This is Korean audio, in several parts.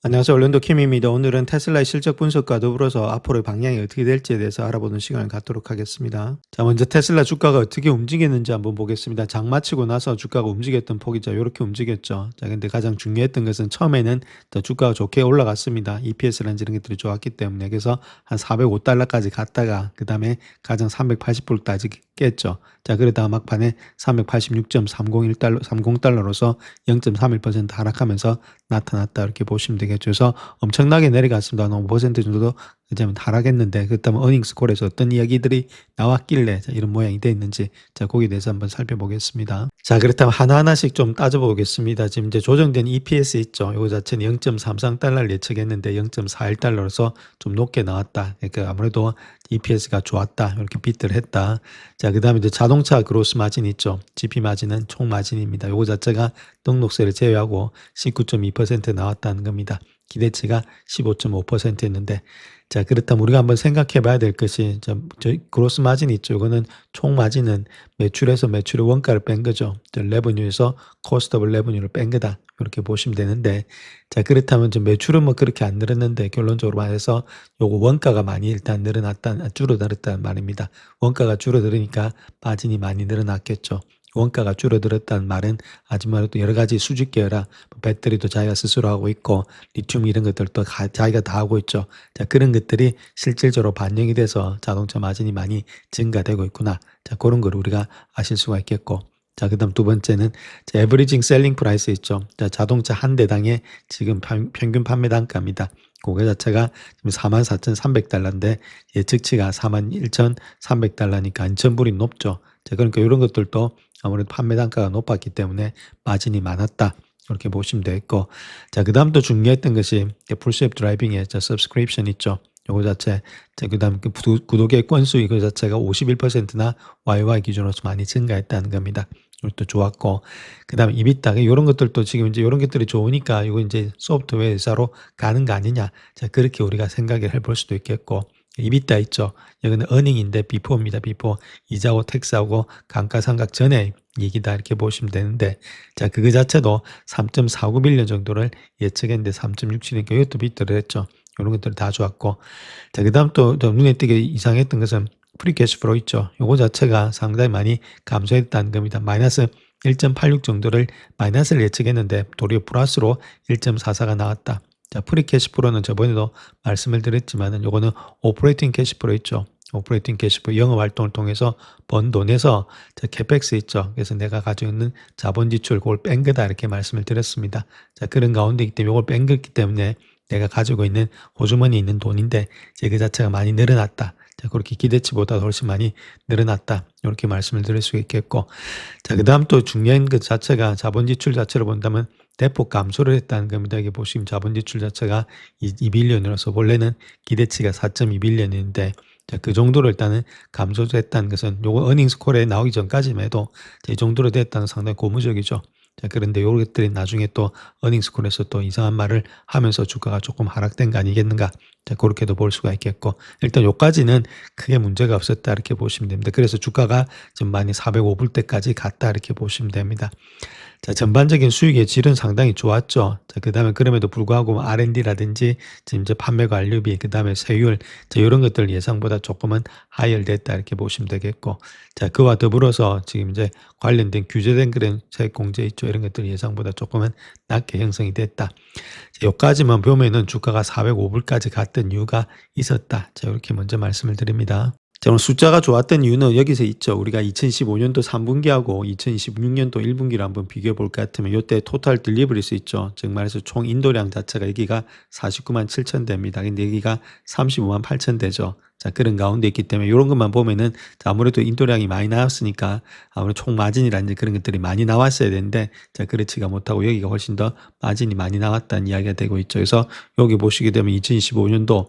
안녕하세요. 얼른도 킴입니다. 오늘은 테슬라의 실적 분석과 더불어서 앞으로의 방향이 어떻게 될지에 대해서 알아보는 시간을 갖도록 하겠습니다. 자, 먼저 테슬라 주가가 어떻게 움직였는지 한번 보겠습니다. 장 마치고 나서 주가가 움직였던 폭이죠. 이렇게 움직였죠. 자, 근데 가장 중요했던 것은 처음에는 더 주가가 좋게 올라갔습니다. EPS라는 이런 것들이 좋았기 때문에. 그래서 한 405달러까지 갔다가 그 다음에 가장 380불까지 깼죠. 자, 그러다가 막판에 386.301달러, 30달러로서 0.31% 하락하면서 나타났다. 이렇게 보시면 되겠죠. 그래서 엄청나게 내려갔습니다. 한 5% 정도 이제 하락했는데, 그렇다면 어닝스콜에서 어떤 이야기들이 나왔길래 자, 이런 모양이 돼 있는지, 자, 거기에 대해서 한번 살펴보겠습니다. 자, 그렇다면 하나하나씩 좀 따져보겠습니다. 지금 이제 조정된 EPS 있죠. 이거 자체는 0.33달러를 예측했는데 0.41달러로서 좀 높게 나왔다. 그러니까 아무래도 EPS가 좋았다. 이렇게 비트를 했다. 자, 그 다음에 이제 자동차 그로스 마진 있죠. GP 마진은 총 마진입니다. 이거 자체가 등록세를 제외하고 19.2% 나왔다는 겁니다. 기대치가 15.5%였는데, 자, 그렇다면 우리가 한번 생각해 봐야 될 것이, 저 그로스 마진 있죠. 이거는 총 마진은 매출에서 매출의 원가를 뺀 거죠. 레버뉴에서 코스트 오브 레버뉴를 뺀 거다. 이렇게 보시면 되는데, 자, 그렇다면 좀 매출은 뭐 그렇게 안 늘었는데, 결론적으로 말해서 요거 원가가 많이 일단 줄어들었다는 말입니다. 원가가 줄어들으니까 마진이 많이 늘어났겠죠. 원가가 줄어들었다는 말은 아직 말해도 여러 가지 수직 계열화, 배터리도 자기가 스스로 하고 있고, 리튬 이런 것들도 자기가 다 하고 있죠. 자, 그런 것들이 실질적으로 반영이 돼서 자동차 마진이 많이 증가되고 있구나. 자, 그런 걸 우리가 아실 수가 있겠고. 자, 그 다음 두 번째는 자, 에버리징 셀링 프라이스 있죠. 자, 자동차 한 대당의 지금 평균 판매 단가입니다. 그거 자체가 지금 44,300달러인데 예측치가 41,300달러니까 1,000불이 높죠. 자, 그러니까 이런 것들도 아무래도 판매 단가가 높았기 때문에 마진이 많았다. 이렇게 보시면 되겠고. 자, 그 다음 또 중요했던 것이 풀스왑 드라이빙의 서브스크립션 있죠. 요거 자체, 자, 그 다음 구독의 건수 이거 자체가 51%나 YY 기준으로서 많이 증가했다는 겁니다. 이것도 좋았고. 그 다음에 이비타, 이런 것들도 지금 이제 이런 것들이 좋으니까 이거 이제 소프트웨어 회사로 가는 거 아니냐. 자, 그렇게 우리가 생각을 해볼 수도 있겠고. 이비타 있죠. 여기는 어닝인데 비포입니다. 비포. 이자고 텍스하고 감가상각 전에 얘기다 이렇게 보시면 되는데, 자, 그거 자체도 3.49빌리언 정도를 예측했는데 3.67이니까 이것도 비트를 했죠. 이런 것들 다 좋았고. 자, 그 다음 또 눈에 띄게 이상했던 것은 프리 캐시플로우 있죠. 요거 자체가 상당히 많이 감소했다는 겁니다. 마이너스 1.86 정도를 마이너스를 예측했는데 도리어 플러스로 1.44가 나왔다. 자, 프리 캐시플로우는 저번에도 말씀을 드렸지만은 요거는 오퍼레이팅 캐시플로우 있죠. 오퍼레이팅 캐시플로우 영업 활동을 통해서 번 돈에서 자, 캐펙스 있죠. 그래서 내가 가지고 있는 자본 지출 그걸 뺀 거다 이렇게 말씀을 드렸습니다. 자, 그런 가운데이기 때문에 이걸 뺀 거기 때문에 내가 가지고 있는 호주머니에 있는 돈인데 이제 그 자체가 많이 늘어났다. 자, 그렇게 기대치보다 훨씬 많이 늘어났다. 이렇게 말씀을 드릴 수 있겠고. 자, 그 다음 또 중요한 것 자체가 자본 지출 자체로 본다면 대폭 감소를 했다는 겁니다. 이게 보시면 자본 지출 자체가 2빌리언이라서 원래는 기대치가 4.2빌리언인데 자, 그 정도로 일단은 감소됐다는 것은 요거 어닝스 콜에 나오기 전까지만 해도 이 정도로 됐다는 상당히 고무적이죠. 자, 그런데 요것들이 나중에 또 어닝스콜에서 또 이상한 말을 하면서 주가가 조금 하락된 거 아니겠는가. 자, 그렇게도 볼 수가 있겠고. 일단 요까지는 크게 문제가 없었다. 이렇게 보시면 됩니다. 그래서 주가가 좀 많이 405불대까지 갔다. 이렇게 보시면 됩니다. 자, 전반적인 수익의 질은 상당히 좋았죠. 자, 그 다음에 그럼에도 불구하고 R&D라든지 지금 이제 판매 관리비, 그 다음에 세율, 자, 이런 것들 예상보다 조금은 하이얼됐다. 이렇게 보시면 되겠고. 자, 그와 더불어서 지금 이제 관련된 규제된 그런 세액 공제 있죠. 이런 것들이 예상보다 조금은 낮게 형성이 됐다. 자, 여기까지만 보면은 주가가 405불까지 갔던 이유가 있었다. 자, 이렇게 먼저 말씀을 드립니다. 자, 오늘 숫자가 좋았던 이유는 여기서 있죠. 우리가 2015년도 3분기하고 2026년도 1분기를 한번 비교해 볼 것 같으면 이때 토탈 딜리버리수 있죠. 즉 말해서 총 인도량 자체가 여기가 49만 7천 대입니다. 근데 여기가 35만 8천 대죠. 자, 그런 가운데 있기 때문에 이런 것만 보면은 아무래도 인도량이 많이 나왔으니까 아무래도 총 마진이라든지 그런 것들이 많이 나왔어야 되는데 자, 그렇지가 못하고 여기가 훨씬 더 마진이 많이 나왔다는 이야기가 되고 있죠. 그래서 여기 보시게 되면 2025년도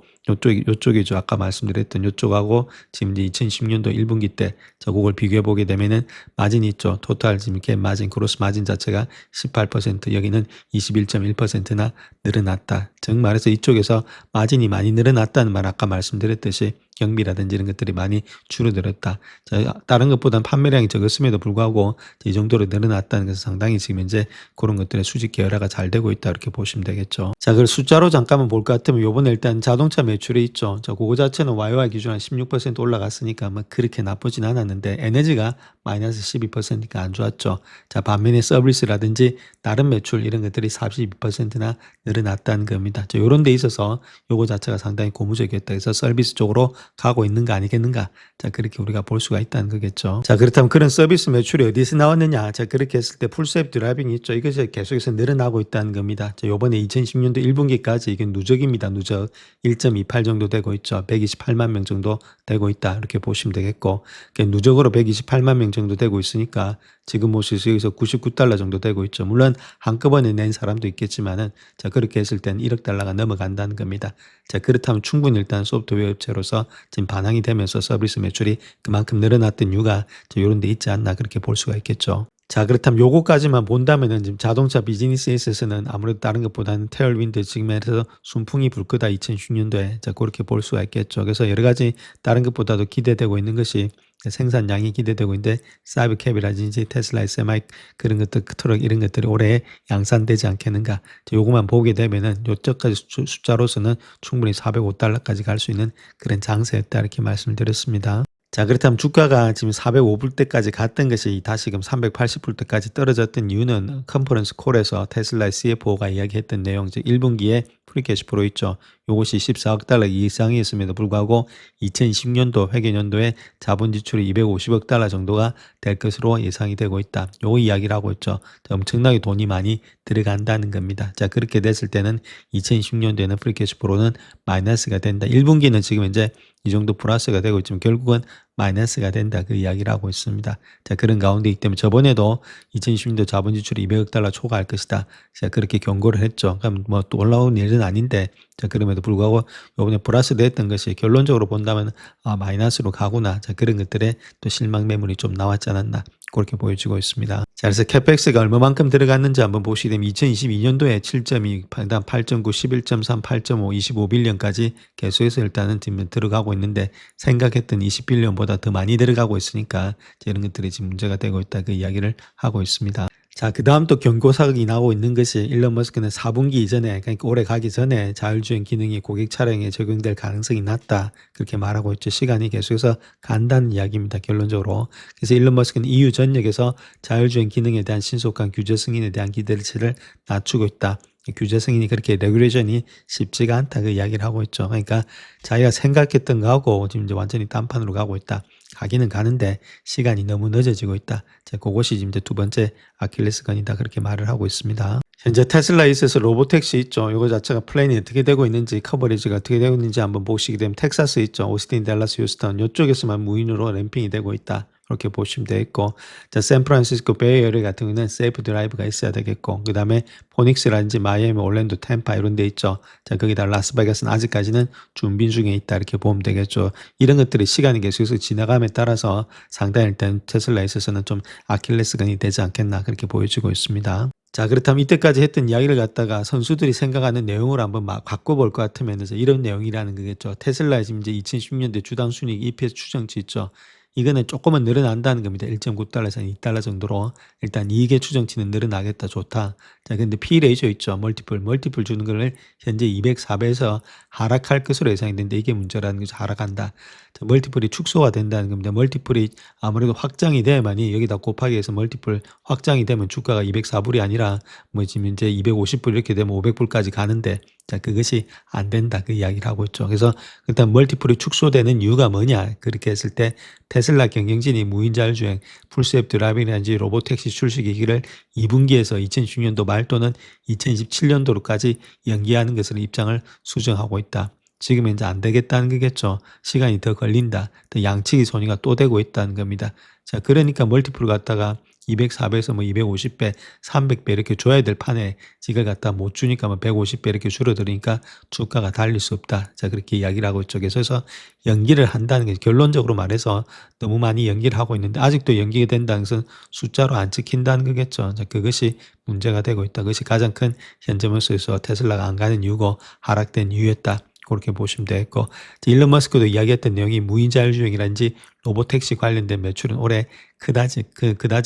요쪽이죠. 아까 말씀드렸던 요쪽하고 지금 이제 2010년도 1분기 때 자, 그걸 비교해 보게 되면은 마진이 있죠. 토탈 지금 이렇게 마진, 그로스 마진 자체가 18%, 여기는 21.1%나 늘어났다. 즉 말해서 이쪽에서 마진이 많이 늘어났다는 말 아까 말씀드렸듯이 경비라든지 이런 것들이 많이 줄어들었다. 자, 다른 것보다는 판매량이 적었음에도 불구하고 이 정도로 늘어났다는 것은 상당히 지금 현재 그런 것들의 수직 계열화가 잘 되고 있다 이렇게 보시면 되겠죠. 자, 그걸 숫자로 잠깐만 볼 것 같으면 요번에 일단 자동차 매출이 있죠. 자, 그거 자체는 YY 기준 한 16% 올라갔으니까 뭐 그렇게 나쁘진 않았는데 에너지가 마이너스 12%니까 안 좋았죠. 자, 반면에 서비스라든지 다른 매출 이런 것들이 42%나 늘어났다는 겁니다. 자, 요런 데 있어서 요거 자체가 상당히 고무적이었다. 그래서 서비스 쪽으로 가고 있는 거 아니겠는가? 자, 그렇게 우리가 볼 수가 있다는 거겠죠. 자, 그렇다면 그런 서비스 매출이 어디서 나왔느냐? 자, 그렇게 했을 때 풀세프 드라이빙이 있죠. 이것이 계속해서 늘어나고 있다는 겁니다. 자, 요번에 2010년도 1분기까지 이게 누적입니다. 누적 1.28 정도 되고 있죠. 128만 명 정도 되고 있다. 이렇게 보시면 되겠고, 누적으로 128만 명 정도 되고 있으니까 지금 모습에서 여기서 $99 정도 되고 있죠. 물론 한꺼번에 낸 사람도 있겠지만은 자, 그렇게 했을 때는 $1억 넘어간다는 겁니다. 자, 그렇다면 충분히 일단 소프트웨어 업체로서 지금 반항이 되면서 서비스 매출이 그만큼 늘어났던 이유가 이런 데 있지 않나 그렇게 볼 수가 있겠죠. 자, 그렇다면 요거까지만 본다면은 지금 자동차 비즈니스에 있어서는 아무래도 다른 것보다는 테일윈드 지금에서 순풍이 불 거다 2010년도에 자, 그렇게 볼 수가 있겠죠. 그래서 여러 가지 다른 것보다도 기대되고 있는 것이 생산량이 기대되고 있는데 사이버캡이라든지 테슬라 SMI 그런 것들 트럭 이런 것들이 올해 양산되지 않겠는가. 요것만 보게 되면은 요쪽까지 숫자로서는 충분히 $405까지 갈 수 있는 그런 장세였다 이렇게 말씀을 드렸습니다. 자, 그렇다면 주가가 지금 405불대까지 갔던 것이 다시금 380불대까지 떨어졌던 이유는 컨퍼런스 콜에서 테슬라 CFO가 이야기했던 내용, 즉 1분기에 프리캐시프로 있죠. 요것이 $14억 이상이었음에도 불구하고 2020년도 회계연도에 자본 지출이 $250억 정도가 될 것으로 예상이 되고 있다. 요 이야기를 하고 있죠. 자, 엄청나게 돈이 많이 들어간다는 겁니다. 자, 그렇게 됐을 때는 2020년도에는 프리캐시프로는 마이너스가 된다. 1분기는 지금 이제 이 정도 플러스가 되고 있지만 결국은 마이너스가 된다. 그 이야기를 하고 있습니다. 자, 그런 가운데이기 때문에 저번에도 2020년도 자본 지출이 $200억 초과할 것이다. 자, 그렇게 경고를 했죠. 그럼 뭐 또 올라오는 일은 아닌데 자, 그럼에도 불구하고 요번에 플러스 됐던 것이 결론적으로 본다면 마이너스로 가구나. 자, 그런 것들에 또 실망 매물이 좀 나왔지 않았나. 그렇게 보여지고 있습니다. 자, 그래서 캐펙스가 얼마만큼 들어갔는지 한번 보시게 되면 2022년도에 7.2, 그다음 8.9, 11.3, 8.5, 25빌리언까지 계속해서 일단은 지금 들어가고 있는데 생각했던 20빌리언보다 더 많이 들어가고 있으니까 이런 것들이 지금 문제가 되고 있다. 그 이야기를 하고 있습니다. 자, 그 다음 또 경고사격이 나오고 있는 것이 일론 머스크는 4분기 이전에 그러니까 올해 가기 전에 자율주행 기능이 고객 차량에 적용될 가능성이 낮다. 그렇게 말하고 있죠. 시간이 계속해서 간다는 이야기입니다. 결론적으로. 그래서 일론 머스크는 EU 전역에서 자율주행 기능에 대한 신속한 규제 승인에 대한 기대치를 낮추고 있다. 규제 승인이 그렇게 레귤레이션이 쉽지가 않다. 그 이야기를 하고 있죠. 그러니까 자기가 생각했던 거하고 지금 이제 완전히 딴판으로 가고 있다. 가기는 가는데 시간이 너무 늦어지고 있다. 자, 그것이 지금 이제 두 번째 아킬레스건이다. 그렇게 말을 하고 있습니다. 현재 테슬라에 있어서 로보택시 있죠. 이거 자체가 플랜이 어떻게 되고 있는지 커버리지가 어떻게 되고 있는지 한번 보시게 되면 텍사스 있죠. 오스틴, 댈러스, 휴스턴 이쪽에서만 무인으로 램핑이 되고 있다. 그렇게 보시면 되겠고 자, 샌프란시스코 베이에리어 같은 경우는 세이프 드라이브가 있어야 되겠고 그 다음에 포닉스라든지 마이애미, 올랜도, 템파 이런 데 있죠. 자, 거기다 라스베가스는 아직까지는 준비 중에 있다 이렇게 보면 되겠죠. 이런 것들이 시간이 계속해서 지나감에 따라서 상당히 일단 테슬라에 있어서는 좀 아킬레스건이 되지 않겠나 그렇게 보여지고 있습니다. 자, 그렇다면 이때까지 했던 이야기를 갖다가 선수들이 생각하는 내용을 한번 막 바꿔볼 것 같으면 이런 내용이라는 거겠죠. 테슬라의 지금 이제 2010년대 주당 순이익 EPS 추정치 있죠. 이거는 조금은 늘어난다는 겁니다. $1.9에서 $2 정도로 일단 이익의 추정치는 늘어나겠다 좋다. 자, 근데 P 레이저 있죠. 멀티플 주는 거를 현재 204배에서 하락할 것으로 예상이 되는데 이게 문제라는 거죠. 하락한다. 자, 멀티플이 축소가 된다는 겁니다. 멀티플이 아무래도 확장이 돼야만이 여기다 곱하기 해서 멀티플 확장이 되면 주가가 204불이 아니라 뭐 지금 이제 250불 이렇게 되면 500불까지 가는데 자, 그것이 안 된다. 그 이야기를 하고 있죠. 그래서 일단 멀티플이 축소되는 이유가 뭐냐. 그렇게 했을 때 테슬라 경영진이 무인 자율주행, 풀셀프 드라이빙이라든지 로보택시 출시 기기를 2분기에서 2016년도 말 또는 2027년도로까지 연기하는 것으로 입장을 수정하고 있다. 지금은 이제 안 되겠다는 거겠죠. 시간이 더 걸린다. 더 양치기 손해가 또 되고 있다는 겁니다. 자, 그러니까 멀티플 갖다가 204배에서 뭐 250배, 300배 이렇게 줘야 될 판에 이걸 갖다 못 주니까 뭐 150배 이렇게 줄어들으니까 주가가 달릴 수 없다. 자, 그렇게 이야기를 하고 있죠. 그래서 연기를 한다는 게 결론적으로 말해서 너무 많이 연기를 하고 있는데 아직도 연기가 된다는 것은 숫자로 안 찍힌다는 거겠죠. 자, 그것이 문제가 되고 있다. 그것이 가장 큰 현재 모습에서 테슬라가 안 가는 이유고 하락된 이유였다. 그렇게 보시면 되겠고, 일론 머스크도 이야기했던 내용이 무인자율주행이라든지 로보택시 관련된 매출은 올해 그다지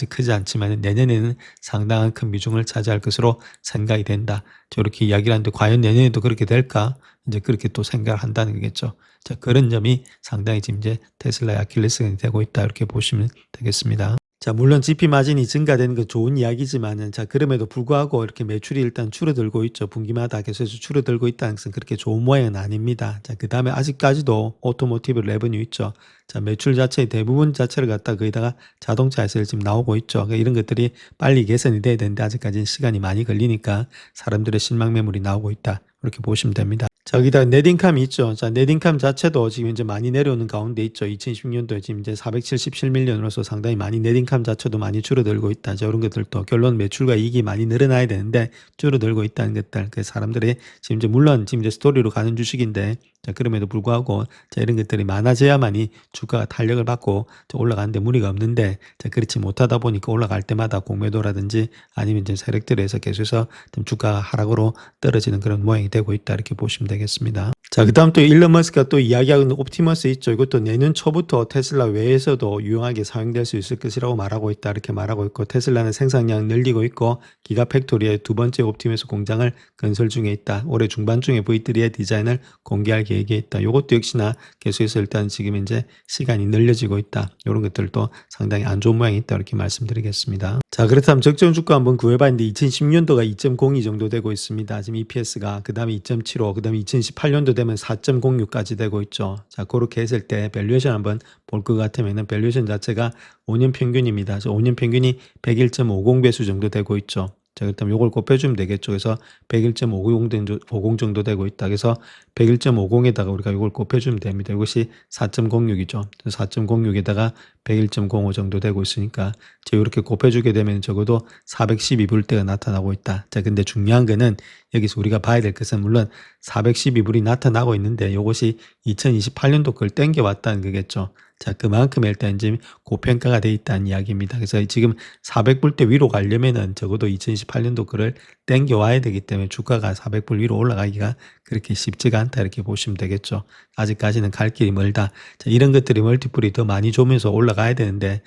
크지 않지만 내년에는 상당한 큰 비중을 차지할 것으로 생각이 된다. 저렇게 이야기를 하는데 과연 내년에도 그렇게 될까? 이제 그렇게 또 생각을 한다는 거겠죠. 자, 그런 점이 상당히 지금 이제 테슬라의 아킬레스건이 되고 있다. 이렇게 보시면 되겠습니다. 자, 물론 GP 마진이 증가되는 건 좋은 이야기지만은, 자, 그럼에도 불구하고 이렇게 매출이 일단 줄어들고 있죠. 분기마다 계속해서 줄어들고 있다는 것은 그렇게 좋은 모양은 아닙니다. 자, 그 다음에 아직까지도 오토모티브 레버뉴 있죠. 자, 매출 자체의 대부분 자체를 갖다 거기다가 자동차에서 지금 나오고 있죠. 그러니까 이런 것들이 빨리 개선이 돼야 되는데 아직까지는 시간이 많이 걸리니까 사람들의 실망 매물이 나오고 있다. 이렇게 보시면 됩니다. 자, 여기다 넷인컴이 있죠. 자, 넷인컴 자체도 지금 이제 많이 내려오는 가운데 있죠. 2016년도에 지금 이제 477밀리언으로서 상당히 많이 넷인컴 자체도 많이 줄어들고 있다. 자, 이런 것들도 결론 매출과 이익이 많이 늘어나야 되는데 줄어들고 있다는 것들. 그 사람들이 지금 이제 물론 지금 이제 스토리로 가는 주식인데, 자, 그럼에도 불구하고 자, 이런 것들이 많아져야만이 주가가 탄력을 받고 올라가는데 무리가 없는데, 자, 그렇지 못하다 보니까 올라갈 때마다 공매도라든지 아니면 이제 세력들에 의해서 계속해서 좀 주가가 하락으로 떨어지는 그런 모양이 되고 있다. 이렇게 보시면 되겠습니다. 자, 그 다음 또 일론 머스크가 또 이야기하는 옵티머스 있죠. 이것도 내년 초부터 테슬라 외에서도 유용하게 사용될 수 있을 것이라고 말하고 있다. 이렇게 말하고 있고, 테슬라는 생산량 늘리고 있고 기가팩토리의 두 번째 옵티머스 공장을 건설 중에 있다. 올해 중반중에 V3의 디자인을 공개할 계획에 있다. 이것도 역시나 계속해서 일단 지금 이제 시간이 늘려지고 있다. 이런 것들도 상당히 안 좋은 모양이 있다. 이렇게 말씀드리겠습니다. 자, 그렇다면 적정 주가 한번 구해봤는데 2010년도가 2.02 정도 되고 있습니다. 지금 EPS가 그 다음에 2.75, 그 다음에 2018년도 되면 4.06까지 되고 있죠. 자, 그렇게 했을 때 밸류에이션 한번 볼 것 같으면은 밸류에이션 자체가 5년 평균입니다. 5년 평균이 101.50배수 정도 되고 있죠. 자, 그렇다면 요걸 곱해주면 되겠죠. 그래서 101.50 정도 되고 있다. 그래서 101.50에다가 우리가 요걸 곱해주면 됩니다. 이것이 4.06이죠. 4.06에다가 101.05 정도 되고 있으니까 이렇게 곱해주게 되면 적어도 412불대가 나타나고 있다. 자, 근데 중요한 거는 여기서 우리가 봐야 될 것은 물론 412불이 나타나고 있는데 이것이 2028년도 걸 땡겨왔다는 거겠죠. 자, 그만큼 일단 이제 고평가가 돼 있다는 이야기입니다. 그래서 지금 400불대 위로 가려면은 적어도 2028년도 거를 땡겨와야 되기 때문에 주가가 400불 위로 올라가기가 그렇게 쉽지가 않다. 이렇게 보시면 되겠죠. 아직까지는 갈 길이 멀다. 자, 이런 것들이 멀티플이 더 많이 주면서 올라가야 되는데,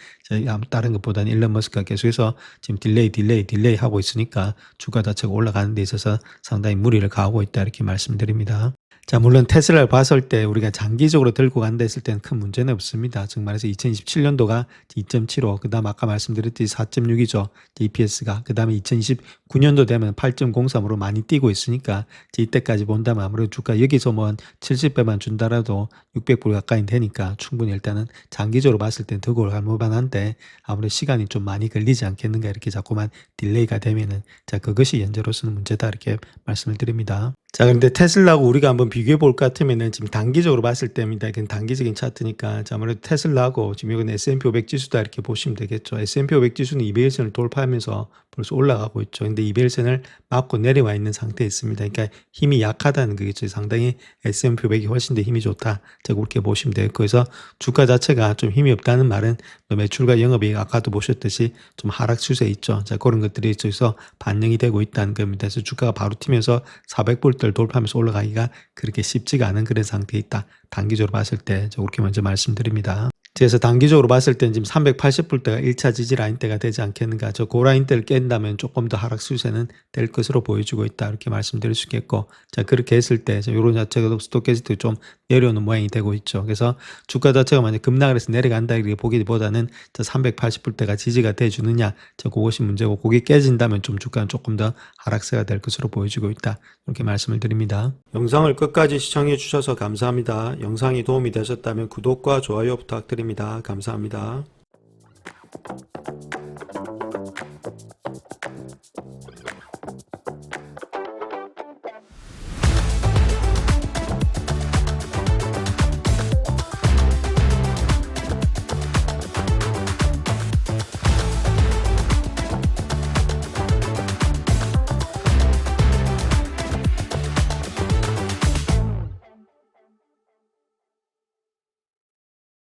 다른 것보다는 일론 머스크가 계속해서 지금 딜레이 하고 있으니까 주가 자체가 올라가는 데 있어서 상당히 무리를 가하고 있다. 이렇게 말씀드립니다. 자, 물론 테슬라를 봤을 때 우리가 장기적으로 들고 간다 했을 때는 큰 문제는 없습니다. 즉 말해서 2027년도가 2.75, 그 다음 아까 말씀드렸듯이 4.6이죠. EPS가. 그 다음에 2029년도 되면 8.03으로 많이 뛰고 있으니까 이때까지 본다면 아무래도 주가 여기서 뭐 70배만 준다라도 600불 가까이 되니까 충분히 일단은 장기적으로 봤을 땐 더 올라갈 만한데 아무래도 시간이 좀 많이 걸리지 않겠는가 이렇게 자꾸만 딜레이가 되면은 자, 그것이 현재로서는 문제다. 이렇게 말씀을 드립니다. 자, 그런데 테슬라하고 우리가 한번 비교해 볼 것 같으면은 지금 단기적으로 봤을 때입니다. 이건 단기적인 차트니까. 자, 아무래도 테슬라하고 지금 이건 S&P 500 지수다 이렇게 보시면 되겠죠. S&P 500 지수는 200일선을 돌파하면서 벌써 올라가고 있죠. 근데 200일선을 맞고 내려와 있는 상태에 있습니다. 그러니까 힘이 약하다는 거겠죠. 상당히 S&P 500이 훨씬 더 힘이 좋다. 자, 그렇게 보시면 되겠고, 그래서 주가 자체가 좀 힘이 없다는 말은 매출과 영업이익 아까도 보셨듯이 좀 하락 추세에 있죠. 자, 그런 것들이 있어서 반영이 되고 있다는 겁니다. 그래서 주가가 바로 튀면서 400불대를 돌파하면서 올라가기가 그렇게 쉽지가 않은 그런 상태에 있다. 단기적으로 봤을 때 그렇게 먼저 말씀드립니다. 그래서 단기적으로 봤을 때는 지금 380불대가 1차 지지 라인대가 되지 않겠는가. 저 고라인대를 깬다면 조금 더 하락 추세는 될 것으로 보여주고 있다. 이렇게 말씀드릴 수 있겠고. 자, 그렇게 했을 때 이런 자체가 스토캐스틱 좀 내려오는 모양이 되고 있죠. 그래서 주가 자체가 만약 급락을 해서 내려간다 이렇게 보기보다는 380불대가 지지가 돼 주느냐. 그것이 문제고 그게 깨진다면 좀 주가는 조금 더 하락세가 될 것으로 보여지고 있다. 이렇게 말씀을 드립니다. 영상을 끝까지 시청해 주셔서 감사합니다. 영상이 도움이 되셨다면 구독과 좋아요 부탁드립니다. 감사합니다.